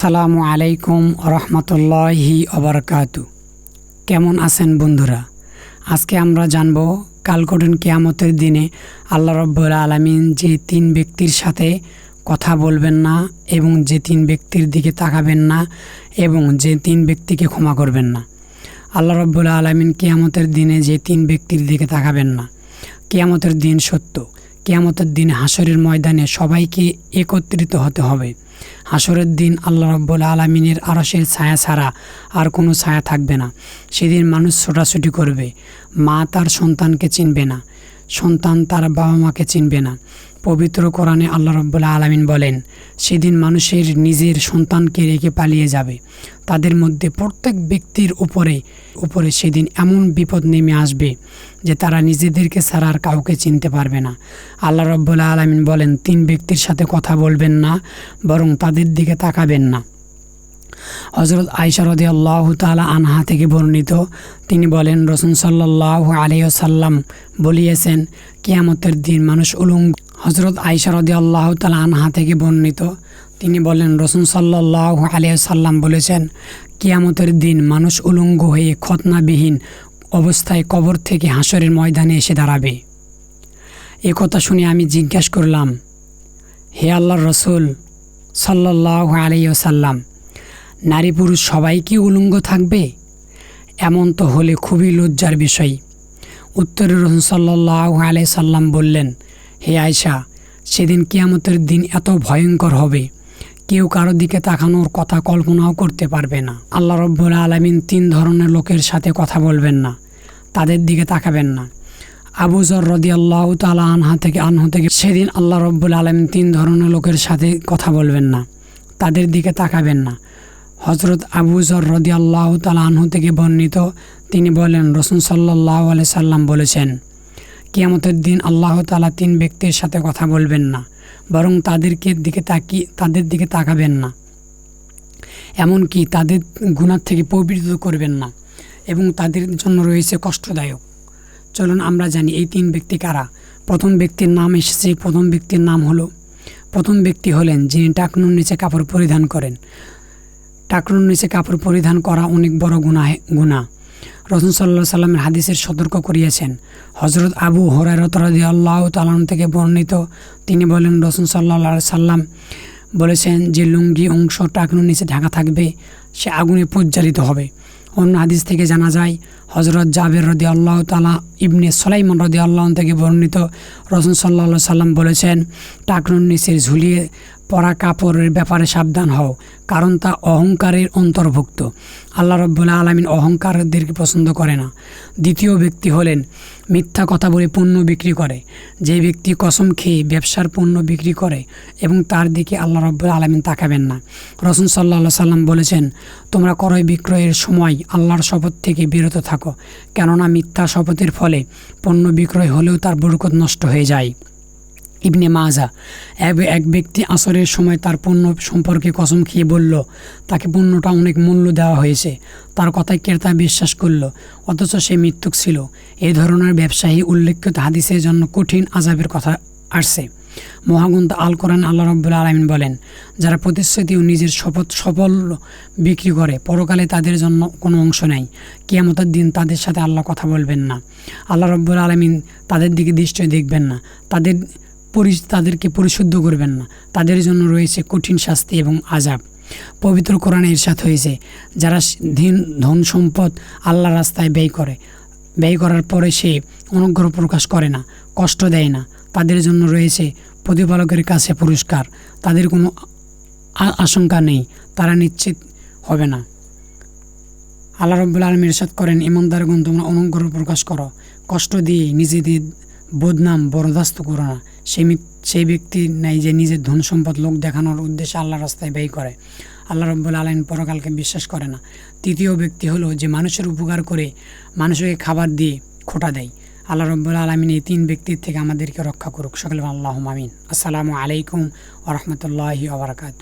আসসালামু আলাইকুম রহমতুল্লাহি ওবারাকাতু। কেমন আছেন বন্ধুরা? আজকে আমরা জানব কাল কঠিন কিয়ামতের দিনে আল্লাহ রাব্বুল আলামিন যে তিন ব্যক্তির সাথে কথা বলবেন না এবং যে তিন ব্যক্তির দিকে তাকাবেন না এবং যে তিন ব্যক্তিকে ক্ষমা করবেন না। আল্লাহ রাব্বুল আলামিন কিয়ামতের দিনে যে তিন ব্যক্তির দিকে তাকাবেন না। কিয়ামতের দিন সত্য। কিয়ামতের দিন হাসরের ময়দানে সবাইকে একত্রিত হতে হবে। হাসরের দিন আল্লাহ রাব্বুল আলামিনের আরশের ছায়া ছাড়া আর কোনো ছায়া থাকবে না। সেদিন মানুষ ছোটাছুটি করবে। মা তার সন্তানকে চিনবে না, সন্তান তার বাবা মাকে চিনবে না। পবিত্র কোরআনে আল্লাহ রাব্বুল আলামিন বলেন, সেদিন মানুষের নিজের সন্তানকে রেখে পালিয়ে যাবে। তাদের মধ্যে প্রত্যেক ব্যক্তির উপরে সেদিন এমন বিপদ নেমে আসবে যে তারা নিজেদেরকে ছাড়া আর কাউকে চিনতে পারবে না। আল্লাহ রাব্বুল আলামিন বলেন, তিন ব্যক্তির সাথে কথা বলবেন না, বরং তাদের দিকে তাকাবেন না। হযরত আয়েশা রাদিয়াল্লাহু তাআলা আনহা থেকে বর্ণিত, তিনি বলেন, রাসূল সাল্লাল্লাহু আলাইহি ওয়াসাল্লাম বলিয়েছেন, কিয়ামতের দিন মানুষ উলঙ্গ। হযরত আয়েশা রাদিয়াল্লাহু তাআলা আনহা থেকে বর্ণিত, তিনি বলেন, রাসূল সাল্লাল্লাহু আলাইহি ওয়াসাল্লাম বলেছেন, কিয়ামতের দিন মানুষ উলঙ্গ হয়ে খতনাবিহীন অবস্থায় কবর থেকে হাসরের ময়দানে এসে দাঁড়াবে। এ কথা শুনে আমি জিজ্ঞাসা করলাম, হে আল্লাহর রাসূল সাল্লাল্লাহু আলাইহি ওয়াসাল্লাম, নারী পুরুষ সবাই কি উলঙ্গ থাকবে? এমন তো হলে খুবই লজ্জার বিষয়। উত্তরে রাসূল সাল্লাল্লাহু আলাইহি সাল্লাম বললেন, হে আয়েশা, সেদিন কিয়ামতের দিন এত ভয়ঙ্কর হবে, কেউ কারো দিকে তাকানোর কথা কল্পনাও করতে পারবে না। আল্লাহ রাব্বুল আলামিন তিন ধরনের লোকের সাথে কথা বলবেন না, তাদের দিকে তাকাবেন না। আবু যর রাদিয়াল্লাহু তাআলা আনহু থেকে সেদিন আল্লাহ রাব্বুল আলামিন তিন ধরনের লোকের সাথে কথা বলবেন না, তাদের দিকে তাকাবেন না। হযরত আবু যর রাদিয়াল্লাহু তাআলা আনহু থেকে বর্ণিত, তিনি বলেন, রাসূল সাল্লাল্লাহু আলাইহি সাল্লাম বলেছেন, কিয়ামতের দিন আল্লাহ তাআলা তিন ব্যক্তির সাথে কথা বলবেন না, বরং তাদের দিকে তাকাবেন না, এমনকি তাদের গুনাহ থেকে পবিত্র করবেন না, এবং তাদের জন্য রয়েছে কষ্টদায়ক। চলুন আমরা জানি এই তিন ব্যক্তি কারা। প্রথম ব্যক্তির নাম এসেছে। প্রথম ব্যক্তি হলেন যিনি টাকনুর নিচে কাপড় পরিধান করেন। টাকনুর নিচে কাপড় পরিধান করা অনেক বড় গুনাহ। রাসূল সাল্লাল্লাহু আলাইহি সাল্লামের হাদিসের সতর্ক করিয়েছেন। হযরত আবু হুরায়রা রাদিয়াল্লাহু তাআলা থেকে বর্ণিত, তিনি বলেন, রাসূল সাল্লাল্লাহু আলাইহি সাল্লাম বলেছেন, যে লুঙ্গি অংশ টাকনুর নিচে ঢাকা থাকবে সে আগুনে প্রজ্বালিত হবে। অন্য হাদিস থেকে জানা যায়, হযরত জাবের রাদিয়াল্লাহু তাআলা ইবনে সুলাইমান রাদিয়াল্লাহু থেকে বর্ণিত, রাসূল সাল্লাল্লাহু আলাইহি সাল্লাম বলেছেন, টাকনুর নিচে ঝুলিয়ে পরা কাপড়ের ব্যাপারে সাবধান হও, কারণ তা অহংকারের অন্তর্ভুক্ত। আল্লাহ রাব্বুল আলামিন অহংকারীদেরকে পছন্দ করে না। দ্বিতীয় ব্যক্তি হলেন মিথ্যা কথা বলে পণ্য বিক্রি করে। যে ব্যক্তি কসম খেয়ে ব্যবসার পণ্য বিক্রি করে এবং তার দিকে আল্লাহ রাব্বুল আলামিন তাকাবেন না। রাসূল সাল্লাল্লাহু আলাইহি সাল্লাম বলেছেন, তোমরা ক্রয় বিক্রয়ের সময় আল্লাহর শপথ থেকে বিরত থাকো, কেননা মিথ্যা শপথের ফলে পণ্য বিক্রয় হলেও তার বরকত নষ্ট হয়ে যায়। ইবনে মাজা, এক ব্যক্তি আসরের সময় তার পণ্য সম্পর্কে কসম খেয়ে বলল, তাকে পণ্যটা অনেক মূল্য দেওয়া হয়েছে। তার কথায় ক্রেতা বিশ্বাস করল, অথচ সে মিথ্যুক ছিল। এই ধরনের ব্যবসায়ী উল্লেখিত হাদিসের জন্য কঠিন আযাবের কথা আসছে। মহাগ্রন্থ আল কোরআন আল্লাহ রাব্বুল আলামিন বলেন, যারা প্রতিশ্রুতি ও নিজের সফল বিক্রি করে, পরকালে তাদের জন্য কোনো অংশ নেই। কিয়ামতের দিন তাদের সাথে আল্লাহ কথা বলবেন না। আল্লাহ রাব্বুল আলামিন তাদের দিকে দৃষ্টি দেখবেন না, তাদেরকে পরিশুদ্ধ করবেন না। তাদের জন্য রয়েছে কঠিন শাস্তি এবং আযাব। পবিত্র কোরআনে ইরশাদ হয়েছে, যারা ধন সম্পদ আল্লাহর রাস্তায় ব্যয় করার পরে সে অনুগ্রহ প্রকাশ করে না, কষ্ট দেয় না, তাদের জন্য রয়েছে প্রতিপালকের কাছে পুরস্কার। তাদের কোনো আশঙ্কা নেই, তারা নিশ্চিত হবে না। আল্লাহ রাব্বুল আলামিন ইরশাদ করেন, ঈমানদারগণ, তোমরা অনুগ্রহ প্রকাশ করো, কষ্ট দিয়ে নিজেদের বদনাম বরদাস্ত করো না। সেই ব্যক্তি নাই যে নিজের ধন সম্পদ লোক দেখানোর উদ্দেশ্যে আল্লাহর রাস্তায় ব্যয় করে। আল্লাহ রাব্বুল আলামিন পরকালকে বিশ্বাস করে না। তৃতীয় ব্যক্তি হলো যে মানুষের উপকার করে মানুষকে খাবার দিয়ে খোঁটা দেয়। আল্লাহ রাব্বুল আলামিন এই তিন ব্যক্তির থেকে আমাদেরকে রক্ষা করুক। সকলে আল্লাহুম্মা আমিন। আসসালামু আলাইকুম ওয়া রাহমাতুল্লাহি ওয়া বারাকাতুহু।